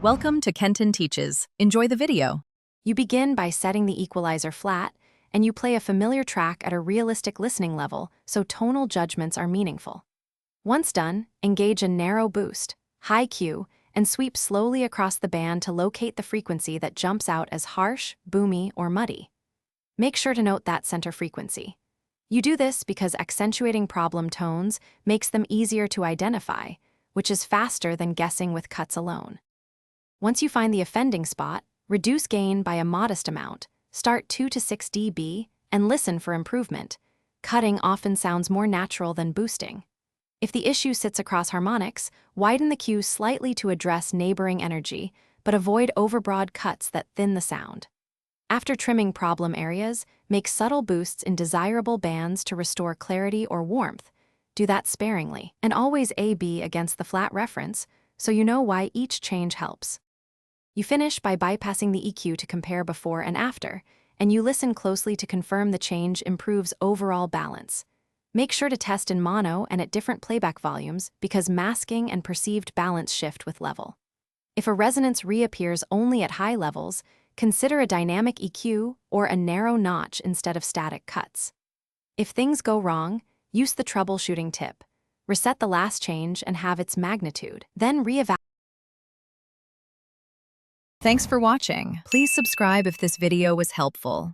Welcome to Kenton Teaches. Enjoy the video. You begin by setting the equalizer flat, and you play a familiar track at a realistic listening level so tonal judgments are meaningful. Once done, engage a narrow boost, high Q, and sweep slowly across the band to locate the frequency that jumps out as harsh, boomy, or muddy. Make sure to note that center frequency. You do this because accentuating problem tones makes them easier to identify, which is faster than guessing with cuts alone. Once you find the offending spot, reduce gain by a modest amount, start 2 to 6 dB, and listen for improvement. Cutting often sounds more natural than boosting. If the issue sits across harmonics, widen the cue slightly to address neighboring energy, but avoid overbroad cuts that thin the sound. After trimming problem areas, make subtle boosts in desirable bands to restore clarity or warmth. Do that sparingly, and always A/B against the flat reference, so you know why each change helps. You finish by bypassing the EQ to compare before and after, and you listen closely to confirm the change improves overall balance. Make sure to test in mono and at different playback volumes because masking and perceived balance shift with level. If a resonance reappears only at high levels, consider a dynamic EQ or a narrow notch instead of static cuts. If things go wrong, use the troubleshooting tip. Reset the last change and have its magnitude, then reevaluate. Thanks for watching. Please subscribe if this video was helpful.